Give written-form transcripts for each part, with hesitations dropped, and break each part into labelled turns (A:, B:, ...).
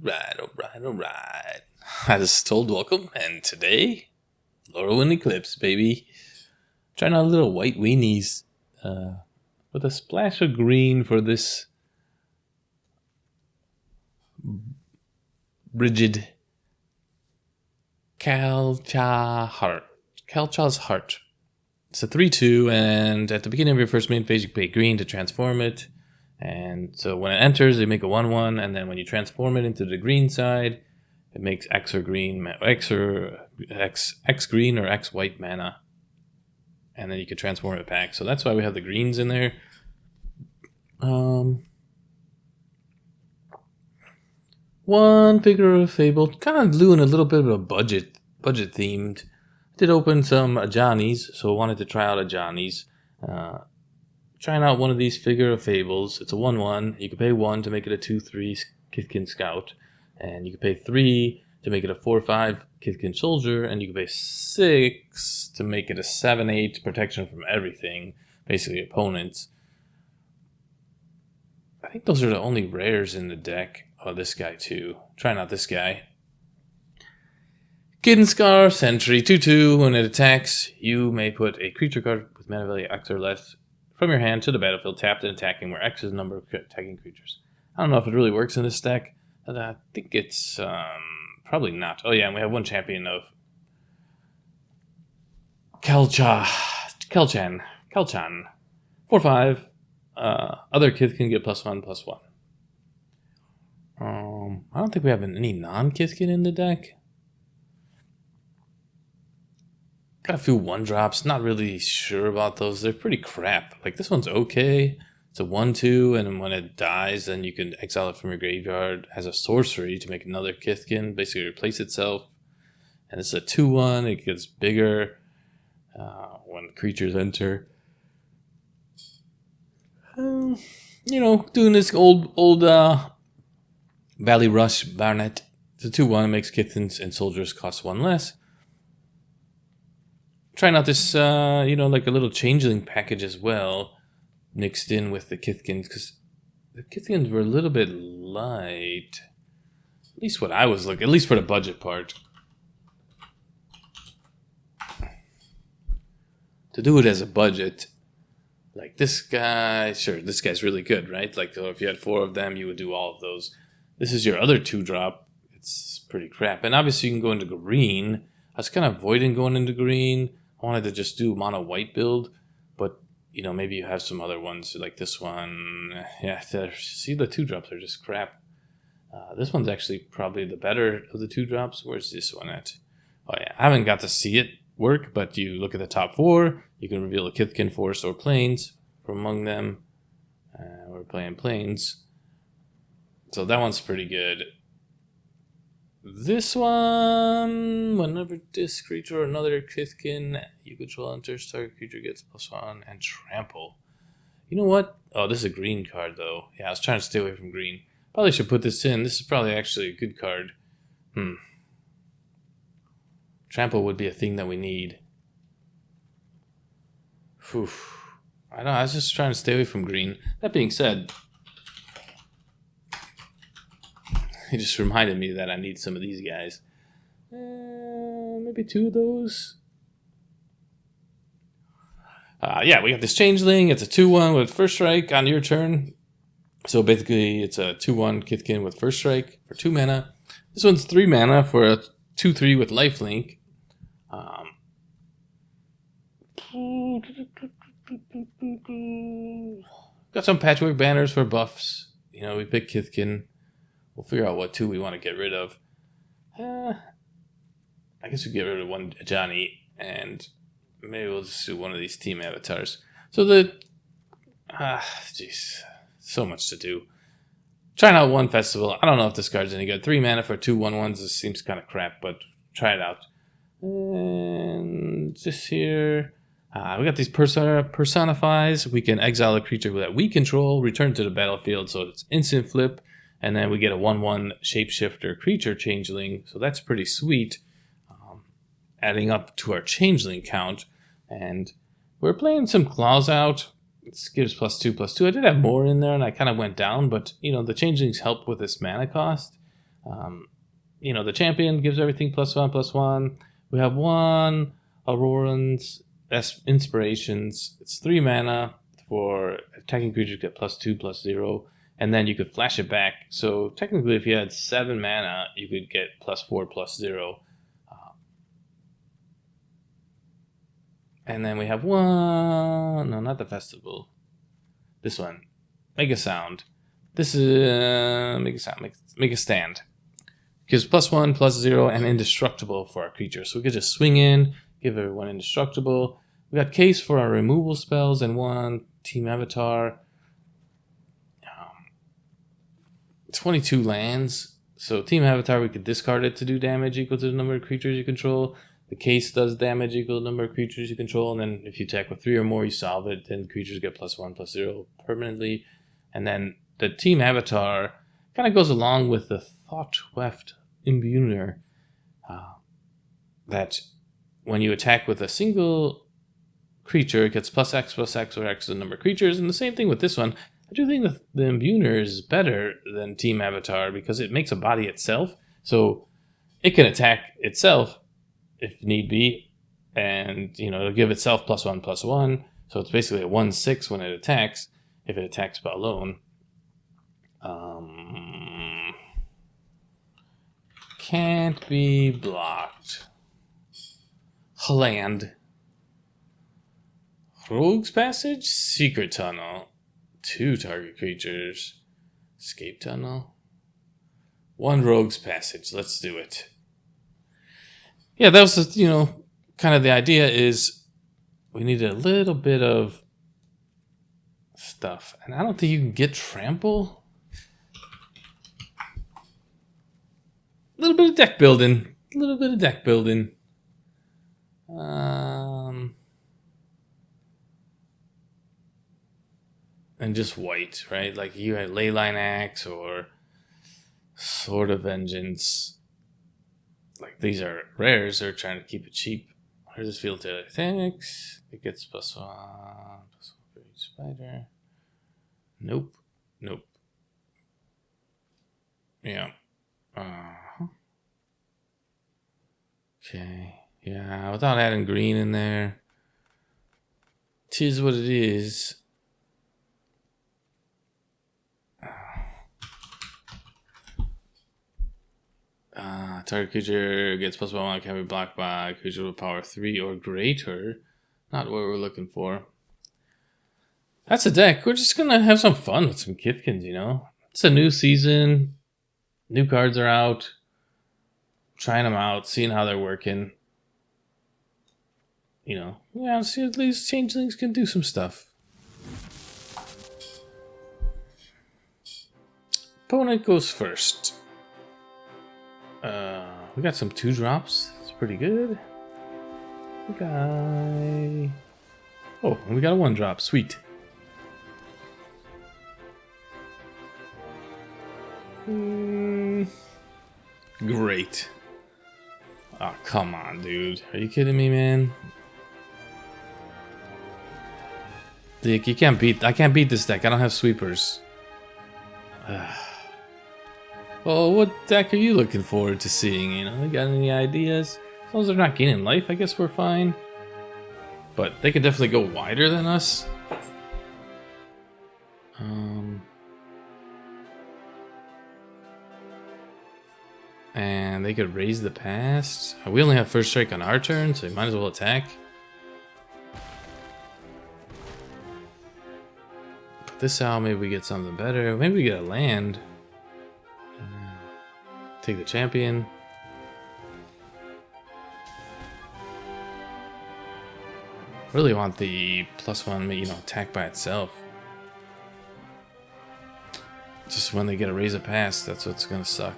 A: Alright. As is told, welcome, and today, Lorwyn Eclipsed, baby. Trying out little white weenies with a splash of green for this Brigid Calcha's Heart. It's a 3-2, and at the beginning of your first main phase, you pay green to transform it. And so when it enters, you make a 1-1, and then when you transform it into the green side, it makes X or green, X green or X white mana. And then you can transform it back. So that's why we have the greens in there. One Figure of Fable, kind of doing a little bit of a budget themed. Did open some Ajanis, so I wanted to try out Ajanis. Trying out one of these Figure of Fables. It's a 1-1. You can pay 1 to make it a 2-3 Kithkin Scout. And you can pay 3 to make it a 4-5 Kithkin Soldier. And you can pay 6 to make it a 7-8 protection from everything. Basically opponents. I think those are the only rares in the deck. Oh, this guy too. Trying out this guy. Kinscaer Sentry, 2-2. When it attacks, you may put a creature card with mana value X or less from your hand to the battlefield, tapped and attacking, where X is the number of attacking creatures. I don't know if it really works in this deck. I think it's probably not. Oh yeah, and we have one champion of Clachan. 4-5. Other kids can get +1/+1. I don't think we have any non-Kithkin in the deck. Got a few 1-drops. Not really sure about those. They're pretty crap. Like, this one's okay. It's a 1-2, and when it dies, then you can exile it from your graveyard as a sorcery to make another Kithkin, basically replace itself. And it's a 2-1. It gets bigger when creatures enter. You know, doing this old Ballyrush Banneret. It's a 2-1. It makes Kithkins and soldiers cost 1 less. Trying out this, like a little changeling package as well, mixed in with the Kithkins, because the Kithkins were a little bit light. At least what I was looking, at least for the budget part. To do it as a budget, like this guy, sure, this guy's really good, right? Like, if you had 4 of them, you would do all of those. This is your other 2-drop. It's pretty crap. And obviously you can go into green. I was kind of avoiding going into green. I wanted to just do mono white build, but maybe you have some other ones like this one. Yeah, see, the 2-drops are just crap. This one's actually probably the better of the 2-drops. Where's this one at? Oh yeah, I haven't got to see it work, but you look at the top 4, you can reveal a Kithkin, Forest, or Plains from among them. We're playing Plains, so that one's pretty good. This one, whenever this creature or another Kithkin you control enters, target creature gets +1 and trample. You know what? Oh, this is a green card though. Yeah, I was trying to stay away from green. Probably should put this in. This is probably actually a good card. Trample would be a thing that we need. Whew. I know, I was just trying to stay away from green. That being said, it just reminded me that I need some of these guys. Maybe 2 of those. Yeah, we got this Changeling. It's a 2-1 with First Strike on your turn. So basically, it's a 2-1 Kithkin with First Strike for 2 mana. This one's 3 mana for a 2-3 with Lifelink. Got some Patchwork Banners for buffs. We pick Kithkin. We'll figure out what 2 we want to get rid of. I guess we get rid of one Ajani, and maybe we'll just do one of these team avatars. So jeez, so much to do. Trying out one festival. I don't know if this card's any good. 3 mana for 2 1/1s. This seems kind of crap, but try it out. And just here, we got these personifies. We can exile a creature that we control, return to the battlefield, so it's instant flip. And then we get a 1/1 shapeshifter creature changeling. So that's pretty sweet. Adding up to our changeling count. And we're playing some claws out. This gives +2/+2. I did have more in there and I kind of went down. But, the changelings help with this mana cost. You know, the champion gives everything +1/+1. We have 1 Auron's Inspirations. It's 3 mana for attacking creatures get +2/+0, and then you could flash it back. So technically, if you had 7 mana, you could get +4/+0. And then we have 1. No, not the festival. This one, Mega Sound. This is Mega Sound. Mega Stand. Gives +1/+0 and indestructible for our creatures. So we could just swing in, give everyone indestructible. We got Case for our removal spells and 1 Team Avatar. 22 lands. So Team Avatar, we could discard it to do damage equal to the number of creatures you control. The Case does damage equal to the number of creatures you control. And then if you attack with 3 or more, you solve it. Then creatures get +1/+0 permanently. And then the Team Avatar kind of goes along with the Thoughtweft Imbuer. That when you attack with a single creature, it gets +X/+X, where X is the number of creatures. And the same thing with this one. I do think the Imbuer is better than Team Avatar because it makes a body itself. So it can attack itself if need be. And, you know, it'll give itself +1/+1. So it's basically a 1/6 when it attacks, if it attacks alone. Can't be blocked. Land. Rogue's Passage? Secret Tunnel. 2 target creatures. Escape Tunnel. 1 Rogue's Passage. Let's do it. Yeah, that was, you know, kind of the idea is we need a little bit of stuff. And I don't think you can get Trample. A little bit of deck building. And just white, right? Like you had Leyline Axe or Sword of Vengeance. Like these are rares. They're trying to keep it cheap. How does this feel to attacks? It gets +1/+1 for each spider. Nope. Yeah. Okay. Yeah, without adding green in there. 'Tis what it is. Target creature gets +1/+1, can be blocked by a creature with power 3 or greater. Not what we're looking for. That's a deck. We're just gonna have some fun with some Kithkins, you know? It's a new season. New cards are out. Trying them out, seeing how they're working. You know, yeah, see at least changelings can do some stuff. Opponent goes first. We got some 2-drops. It's pretty good. Okay. Oh, and we got a 1-drop. Sweet. Great. Oh, come on, dude. Are you kidding me, man? Dick, I can't beat this deck. I don't have sweepers. Well, what deck are you looking forward to seeing? You know, you got any ideas? As long as they're not gaining life, I guess we're fine. But they could definitely go wider than us. And they could raise the past. We only have first strike on our turn, so we might as well attack. Put this out, maybe we get something better. Maybe we get a land. Take the champion. Really want the +1, you know, attack by itself. Just when they get a raise a pass, that's what's gonna suck.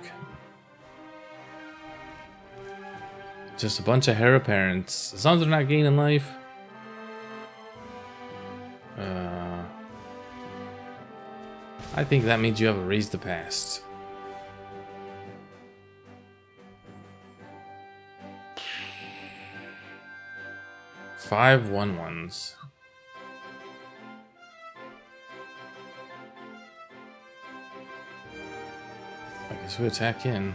A: Just a bunch of heir apparents. As long as they're not gaining life. I think that means you have a raise the past. Five 1/1s. I guess we attack in.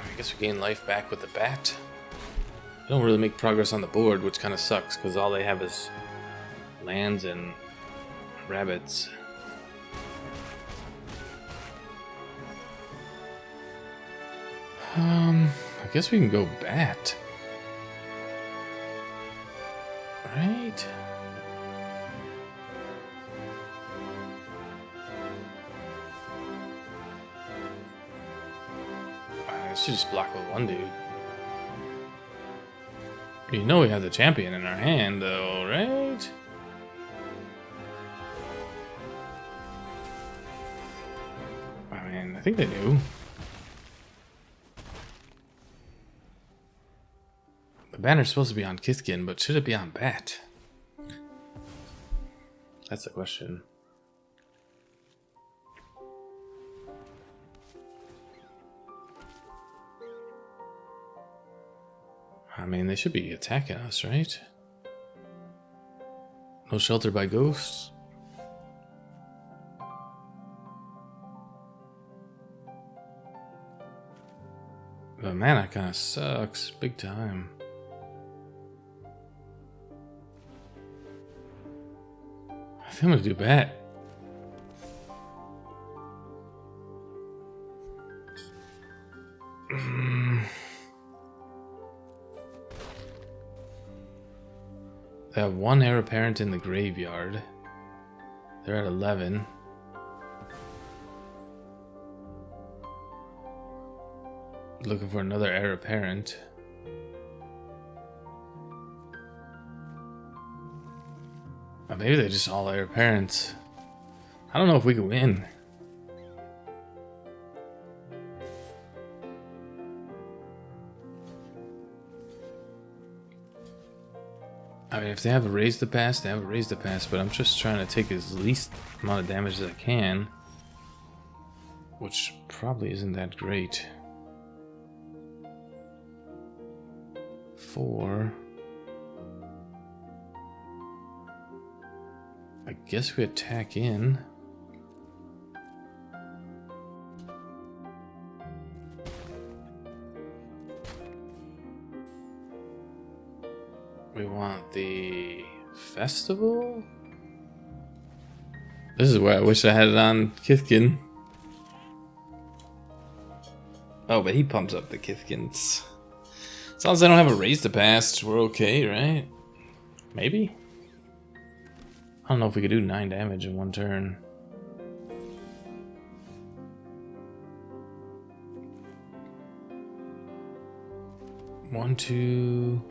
A: I guess we gain life back with the bat. I don't really make progress on the board, which kind of sucks, because all they have is lands and rabbits. I guess we can go bat. Right? I should just block with one dude. You know we have the champion in our hand, though, right? I mean, I think they do. The banner's supposed to be on Kithkin, but should it be on Bat? That's the question. I mean, they should be attacking us, right? No shelter by ghosts. The mana kind of sucks big time. I think I'm gonna do bat. They have one heir apparent in the graveyard. They're at 11. Looking for another heir apparent. Or maybe they're just all heir apparents. I don't know if we can win. I mean, if they have a raise the pass, they have a raise the pass, but I'm just trying to take as least amount of damage as I can. Which probably isn't that great. 4. I guess we attack in. We want the festival? This is where I wish I had it on Kithkin. Oh, but he pumps up the Kithkins. As long as I don't have a raise to pass, we're okay, right? Maybe? I don't know if we could do 9 damage in one turn. One, 2,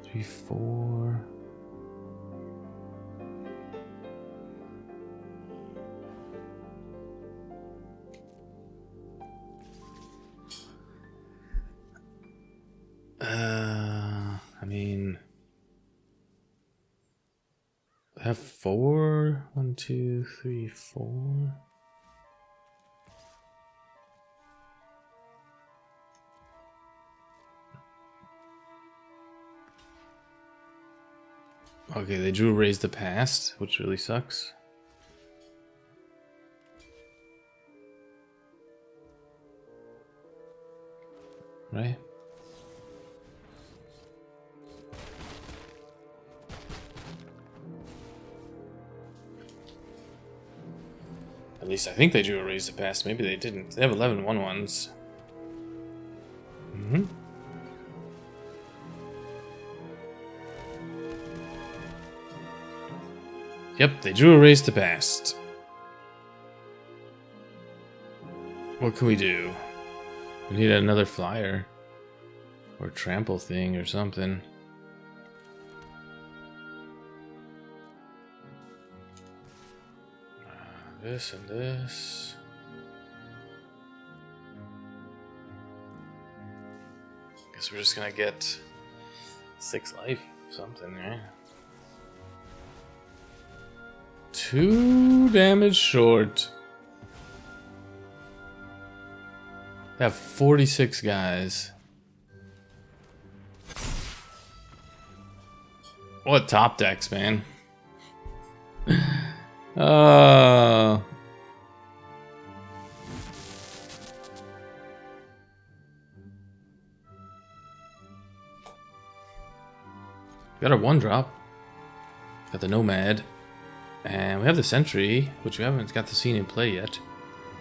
A: 3, 4. I mean, I have 4. 1, 2, 3, 4. Okay, they drew raise the past, which really sucks. Right? At least I think they drew a raise to pass. Maybe they didn't. They have 11 1/1s. Yep, they drew a raise to pass. What can we do? We need another flyer. Or trample thing or something. This and this. Guess we're just gonna get 6 life, something, right? 2 damage short. They have 46 guys. What top decks, man? Uh... Got our 1-drop. Got the Nomad. And we have the Sentry, which we haven't got to see in play yet.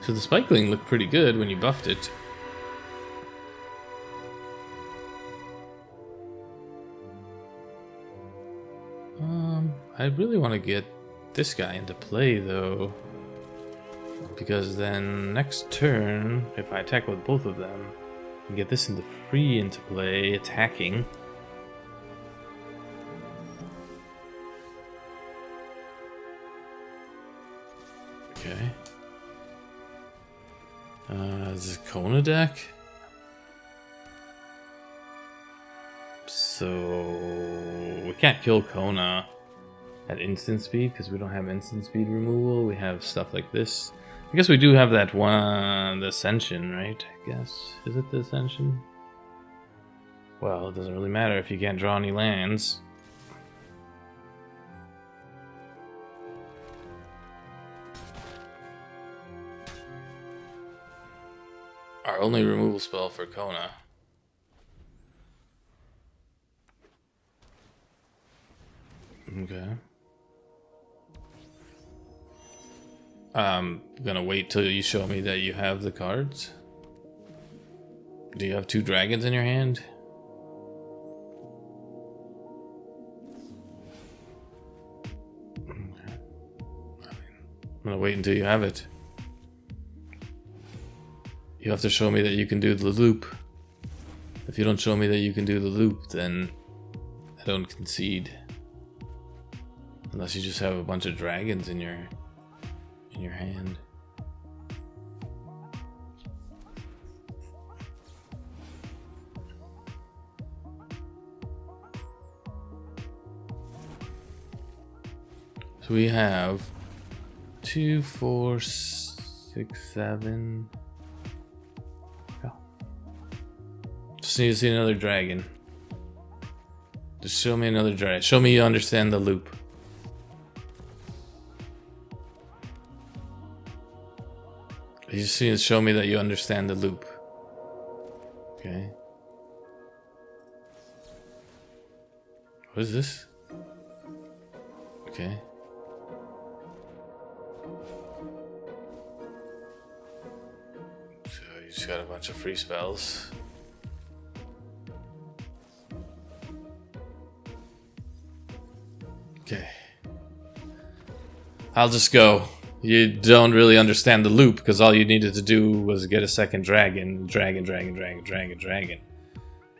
A: So the Spikeling looked pretty good when you buffed it. I really want to get this guy into play though. Because then next turn, if I attack with both of them, I can get this into play, attacking. Okay. This is Kona deck. So we can't kill Kona at instant speed because we don't have instant speed removal. We have stuff like this. I guess we do have that one, the Ascension, right? I guess. Is it the Ascension? Well, it doesn't really matter if you can't draw any lands. Our only removal spell for Kona. Okay. I'm gonna wait till you show me that you have the cards. Do you have 2 dragons in your hand? Okay. I'm gonna wait until you have it. You have to show me that you can do the loop. If you don't show me that you can do the loop, then I don't concede. Unless you just have a bunch of dragons in your hand. So we have 2, 4, 6, 7. Oh. Just need to see another dragon. Just show me another dragon. Show me you understand the loop. You just need to show me that you understand the loop. Okay. What is this? Okay. So you just got a bunch of free spells. Okay. I'll just go. You don't really understand the loop because all you needed to do was get a second dragon.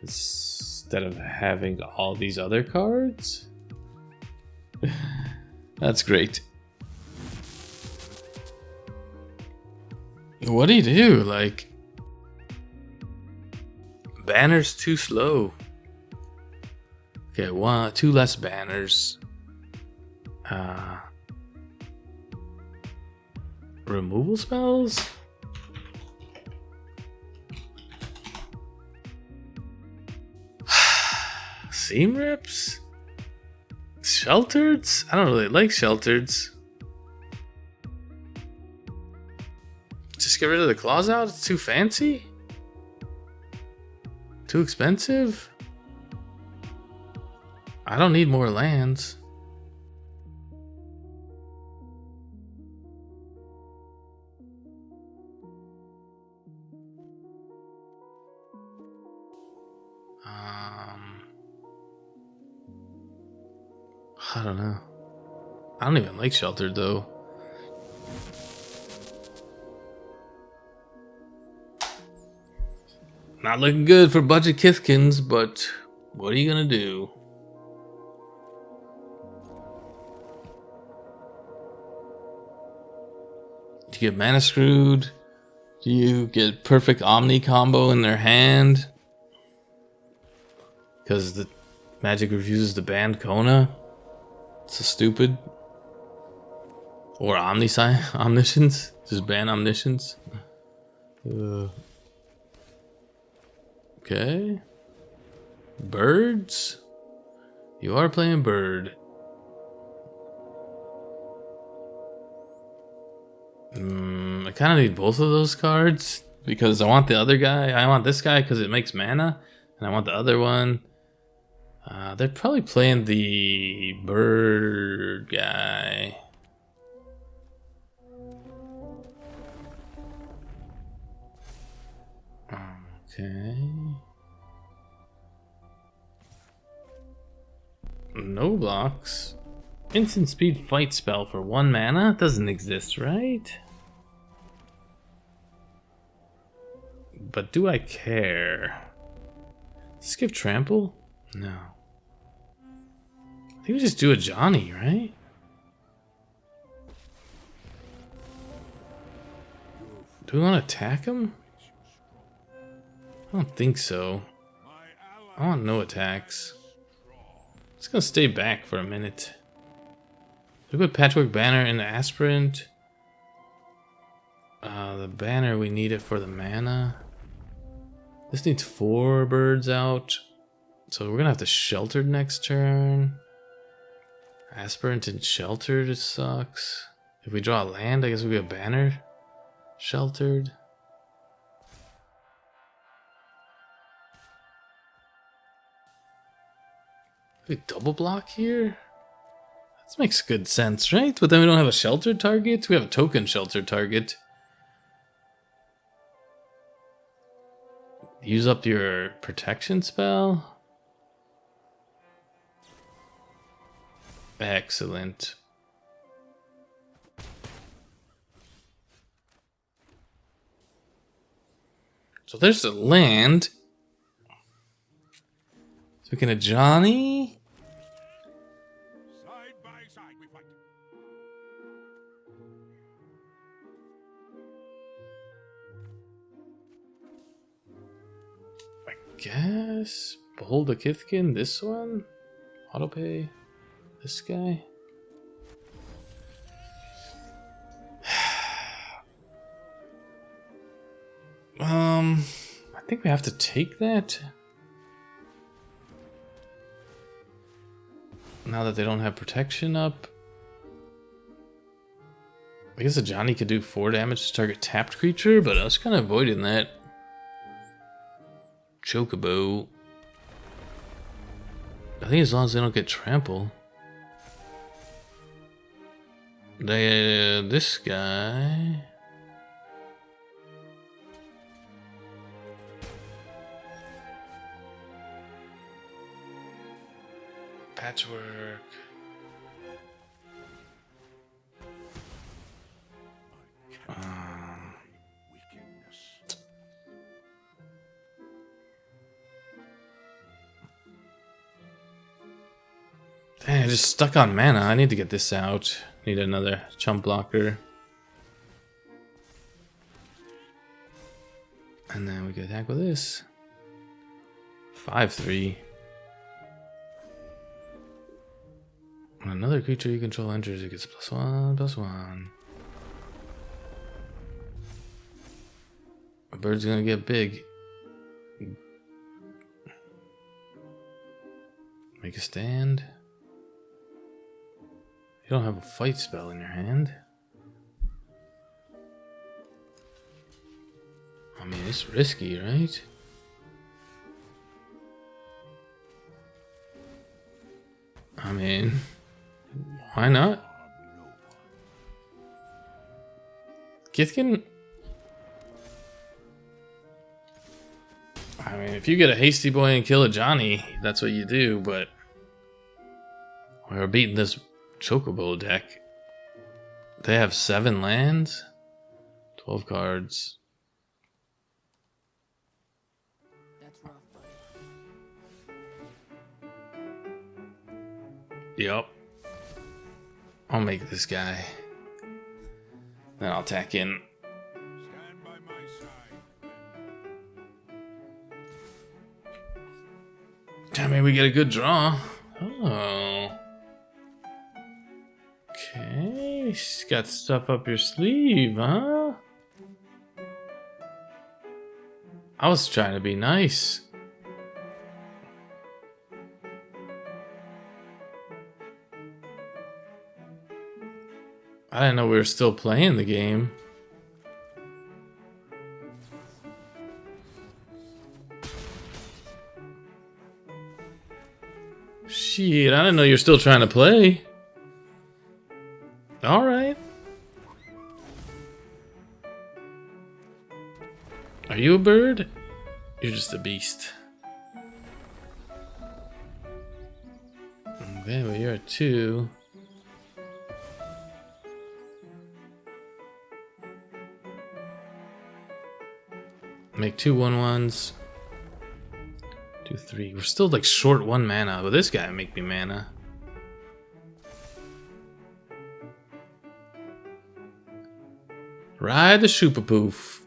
A: Instead of having all these other cards. That's great. What do you do? Like, banner's too slow. Okay, 2 less banners. Removal spells? Seam rips? Sheltered? I don't really like sheltered. Just get rid of the claws out? It's too fancy? Too expensive? I don't need more lands. I don't know. I don't even like sheltered though. Not looking good for budget Kithkins, but what are you gonna do? Do you get mana screwed? Do you get perfect Omni combo in their hand? Because the Magic refuses to ban Kona? So stupid. Or Omniscience? Just ban Omniscience? Okay. Birds? You are playing bird. I kind of need both of those cards because I want the other guy. I want this guy because it makes mana, and I want the other one. They're probably playing the bird guy. Okay. No blocks. Instant speed fight spell for 1 mana? Doesn't exist, right? But do I care? Does this give trample? No. I think we just do Ajani, right? Do we want to attack him? I don't think so. I want no attacks. I'm just gonna stay back for a minute. We put Patchwork Banner in the Aspirant. The banner, we need it for the mana. This needs 4 birds out. So we're gonna have to Sheltered next turn. Aspirant and Sheltered, it sucks. If we draw a land, I guess we get Banner. Sheltered. We double block here? This makes good sense, right? But then we don't have a sheltered target. We have a token sheltered target. Use up your protection spell. Excellent. So there's a land. So we can Ajani. Guess Behold the Kithkin, this one, autopay, this guy. I think we have to take that now that they don't have protection up. I guess Ajani could do 4 damage to target tapped creature, but I was kind of avoiding that. Chocobo. I think as long as they don't get trample. This guy. Patchwork. Dang, I just stuck on mana. I need to get this out. Need another chump blocker. And then we can attack with this. 5/3. When another creature you control enters, it gets +1/+1. A bird's gonna get big. Make a stand. You don't have a fight spell in your hand. I mean, it's risky, right? I mean, why not? Kithkin? I mean, if you get a hasty boy and kill Ajani, that's what you do, but we're beating this Chocobo deck. They have 7 lands, 12 cards.
B: That's rough, buddy.
A: Yep. I'll make this guy. Then I'll attack in.
C: Stand by my side.
A: I mean, we get a good draw. Oh. Okay, she's got stuff up your sleeve, huh? I was trying to be nice. I didn't know we were still playing the game. Shit, I didn't know you're still trying to play. Alright. Are you a bird? You're just a beast. Okay, well you're a 2. Make 2 1/1s. 2 3. We're still like short 1 mana, but this guy make me mana. Ride the Shoopa-Poof.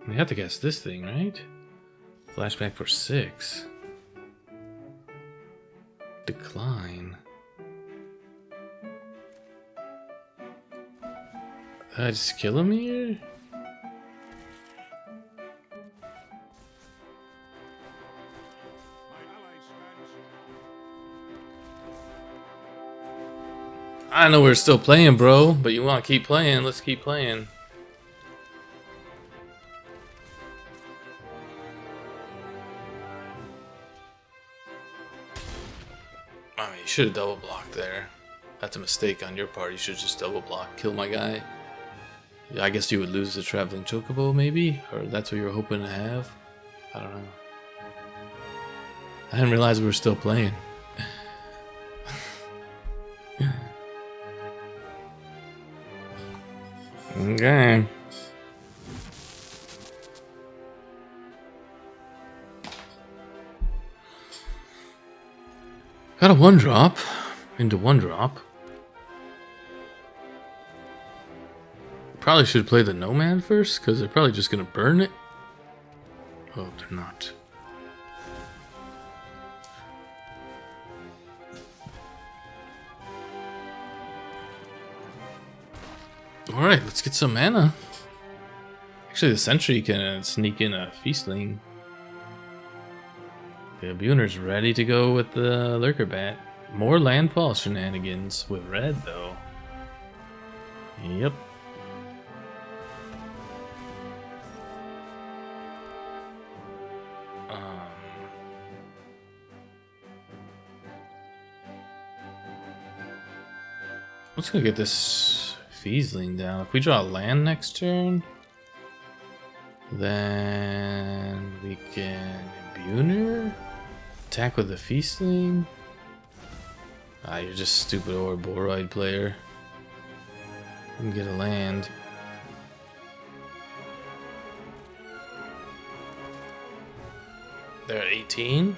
A: We have to guess this thing, right? Flashback for 6. Decline. Did I just kill him here? I know we're still playing, bro, but you want to keep playing, let's keep playing. I mean, you should have double blocked there. That's a mistake on your part. You should just double block, kill my guy. I guess you would lose the Traveling Chocobo, maybe? Or that's what you were hoping to have? I don't know. I didn't realize we were still playing. Okay. Got a 1-drop into 1-drop. Probably should play the Nomad first, because they're probably just going to burn it. Oh, they're not. Alright, let's get some mana. Actually, the Sentry can sneak in a Feastling. The Imbuer's ready to go with the Lurker Bat. More Landfall shenanigans with red, though. Yep. Let's go get this Feastling down. If we draw a land next turn, then we can Imbuer, attack with the Feastling. Ah, you're just a stupid Ouroboros player. You can get a land. They're at 18.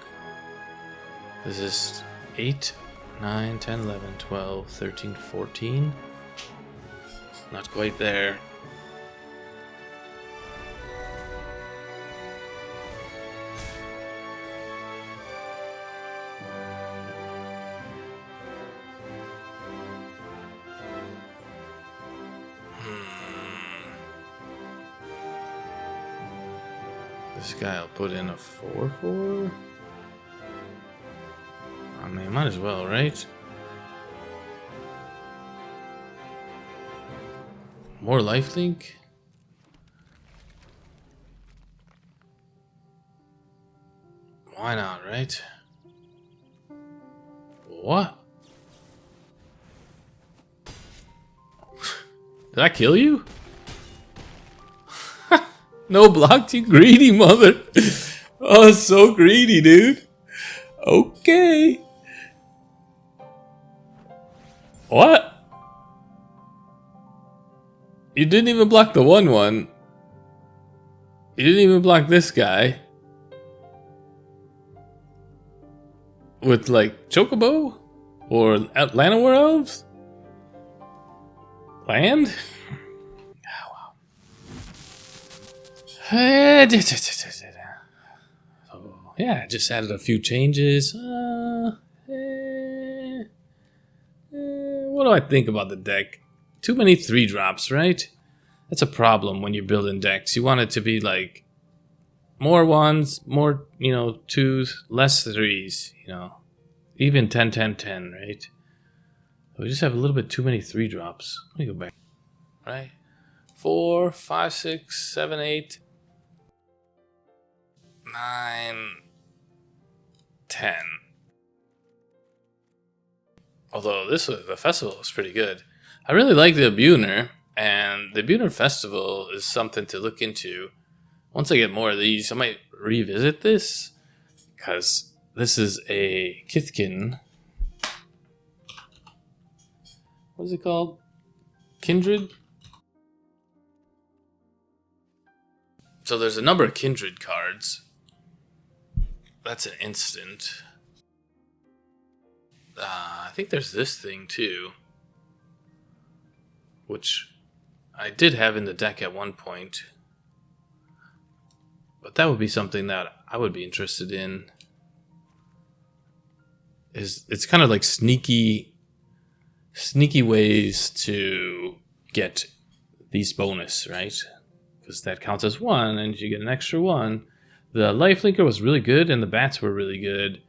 A: This is 8, 9, 10, 11, 12, 13, 14. Not quite there. This guy will put in a 4/4. I mean, might as well, right? More lifelink? Why not, right? What? Did I kill you? No blocked, you greedy mother. Oh, so greedy, dude. Okay. What? You didn't even block the 1/1. You didn't even block this guy. With like Chocobo? Or Atlanta War Elves? Land? Oh, wow. So, yeah, just added a few changes. What do I think about the deck? Too many 3-drops, right? That's a problem when you're building decks. You want it to be like more 1s, more, 2s, less 3s, Even 10, 10, 10, right? We just have a little bit too many 3-drops. Let me go back. Right? 4, 5, 6, 7, 8, 9, 10. Although the festival was pretty good. I really like the Imbuer, and the Imbuer Festival is something to look into. Once I get more of these, I might revisit this, because this is a Kithkin. What is it called? Kindred? So there's a number of Kindred cards. That's an instant. I think there's this thing too, which I did have in the deck at one point. But that would be something that I would be interested in. It's kind of like sneaky ways to get these bonus, right? Because that counts as 1, and you get an extra 1. The lifelinker was really good, and the bats were really good.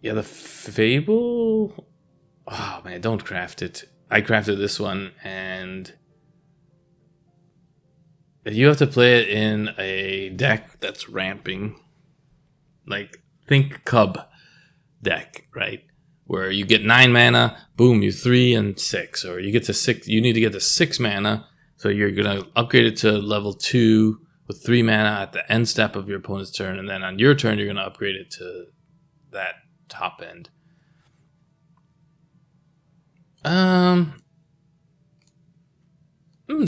A: Yeah, the Fable. Oh man, don't craft it. I crafted this one, and you have to play it in a deck that's ramping. Like, think Cub deck, right? Where you get 9 mana, boom, you 3 and 6. Or you get to 6, you need to get to 6 mana, so you're going to upgrade it to level 2 with 3 mana at the end step of your opponent's turn, and then on your turn, you're going to upgrade it to that top end. The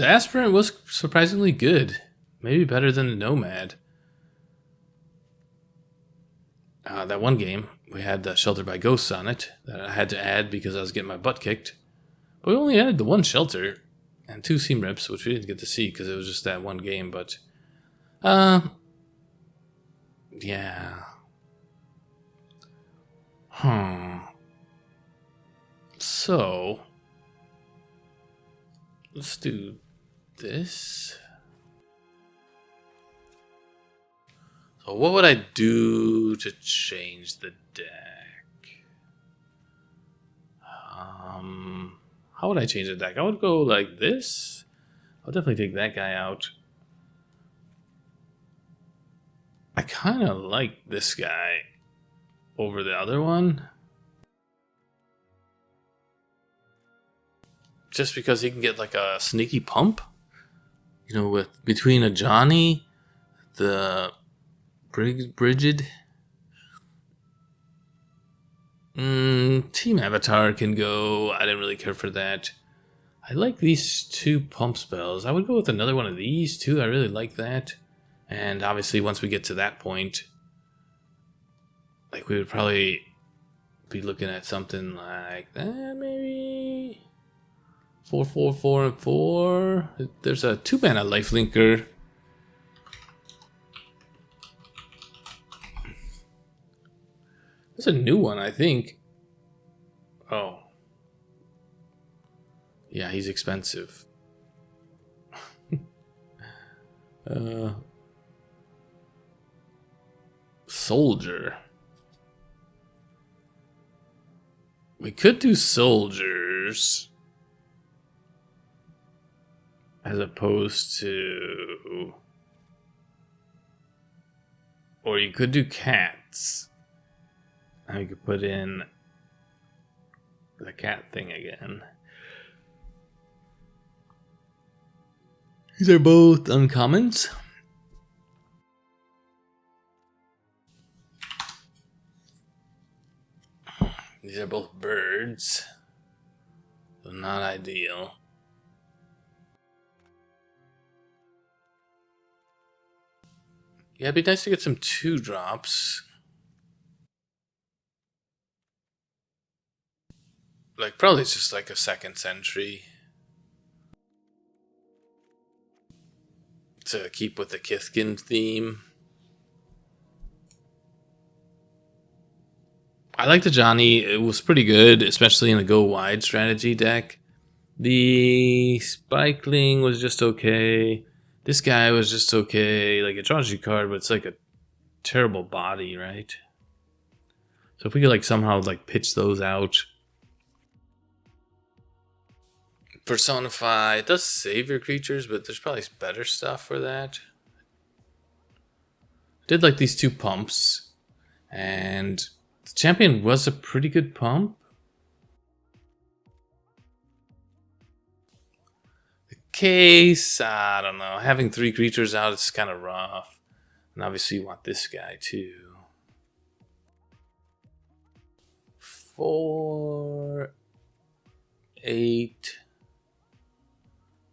A: Aspirant was surprisingly good. Maybe better than the Nomad. That one game, we had Shelter by Ghosts on it that I had to add because I was getting my butt kicked. But we only added the 1 Shelter and 2 Seam Rips, which we didn't get to see because it was just that one game. But, yeah. So, let's do this. So what would I do to change the deck? How would I change the deck? I would go like this. I'll definitely take that guy out. I kind of like this guy over the other one. Just because he can get like a sneaky pump. You know, with between Ajani, the Brigid. Team Avatar can go. I didn't really care for that. I like these 2 pump spells. I would go with another one of these too. I really like that. And obviously once we get to that point, like we would probably be looking at something like that, maybe 4, 4, 4, and 4. There's a 2 mana lifelinker. There's a new one, I think. Oh. Yeah, he's expensive. Soldier. We could do soldiers as opposed to, or you could do cats. And we could put in the cat thing again. These are both uncommons. These are both birds. So not ideal. Yeah, it'd be nice to get some 2-drops. Like, probably it's just like a 2nd Sentry. To keep with the Kithkin theme. I liked Ajani. It was pretty good, especially in the go wide strategy deck. The Spikeling was just okay. This guy was just okay. Like, it draws you a card, but it's like a terrible body, right? So if we could like somehow like pitch those out. Personify, it does save your creatures, but there's probably better stuff for that. Did like these 2 pumps, and the champion was a pretty good pump. The case, I don't know. Having 3 creatures out is kind of rough. And obviously you want this guy too. 4, 8.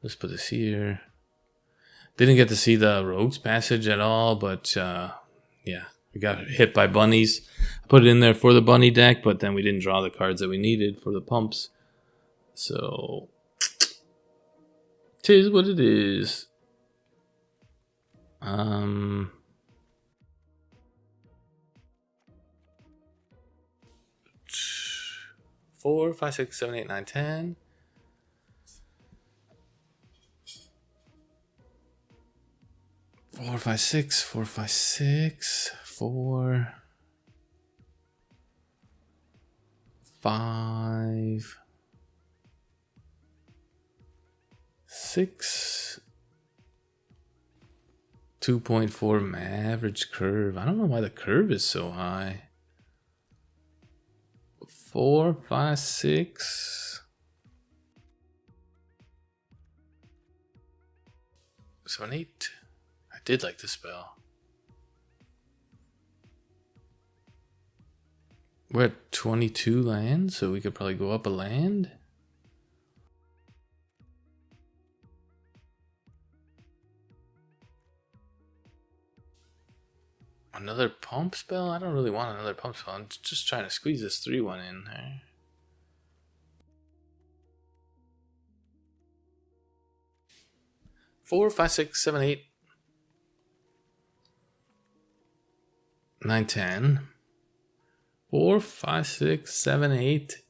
A: Let's put this here. Didn't get to see the Rogue's Passage at all, but yeah, we got hit by bunnies. I put it in there for the bunny deck, but then we didn't draw the cards that we needed for the pumps. So, 'tis what it is. 4, 5, 6, 7, 8, 9, 10. 4, 5, 6, 4, 5, 6, 4, 5, 6, 2.4 average curve. I don't know why the curve is so high. 4, 5, 6, 7, 8. I did like the spell. We're at 22 lands, so we could probably go up a land. Another pump spell? I don't really want another pump spell. I'm just trying to squeeze this 3-1 in there. Four, 5, 6, 7, 8, 9, 10. 4, 5, 6, 7, 8.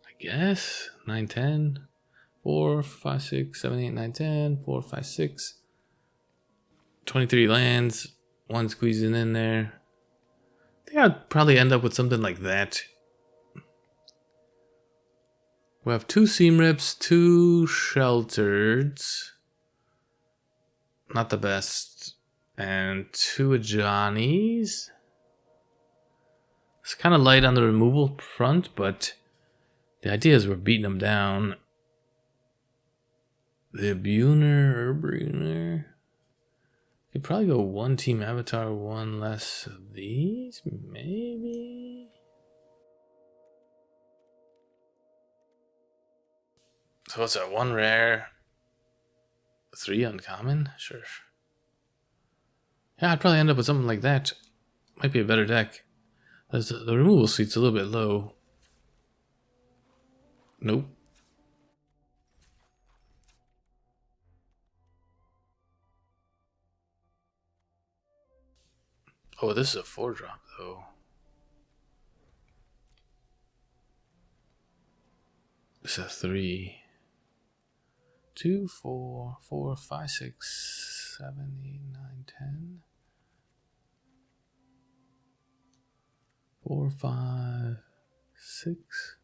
A: I guess 9, 10. 4, 5, 6, 7, 8, 9, 10. 4, 5, 6. 23 lands. 1 squeezing in there. I think I'd probably end up with something like that. We have 2 Seam Rips, 2 Sheltereds. Not the best. And 2 Ajanis. It's kind of light on the removal front, but the idea is we're beating them down. The Imbuer. Could probably go 1 Team Avatar, 1 less of these, maybe. So what's that? 1 rare, 3 uncommon? Sure. Yeah, I'd probably end up with something like that. Might be a better deck. The removal suite's a little bit low. Nope. Oh, this is a 4-drop though. This is a 3. 2, 4, 4, 5, 6, 7, 8, 9, 10. 4, 5, 6.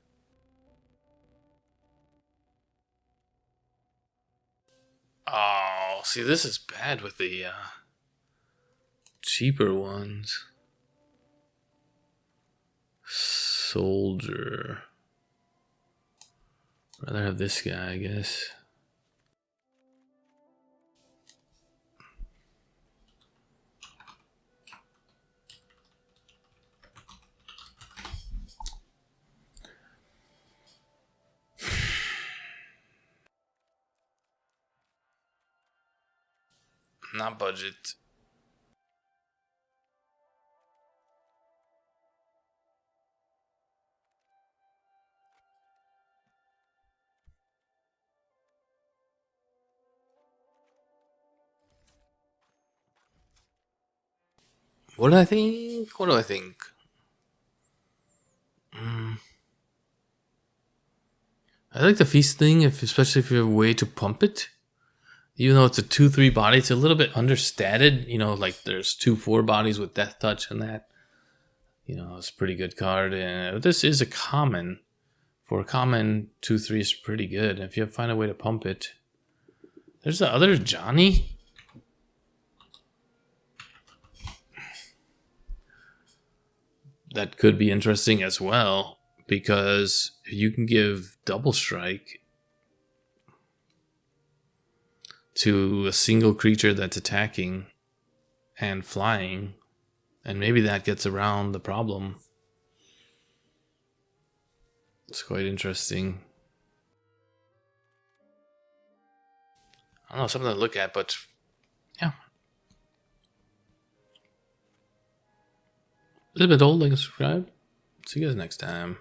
A: Oh, see, this is bad with the cheaper ones. Soldier. Rather have this guy, I guess. Not budget. What do I think? What do I think? I like the feast thing, especially if you have a way to pump it. Even though it's a 2/3 body, it's a little bit understated. You know, like there's 2/4 bodies with Death Touch and that. You know, it's a pretty good card. And this is a common. For a common, 2/3 is pretty good. If you find a way to pump it. There's the other Ajani. That could be interesting as well. Because you can give double strike to a single creature that's attacking and flying, and maybe that gets around the problem. It's quite interesting. I don't know, something to look at, but yeah. A little bit old, like and subscribe. See you guys next time.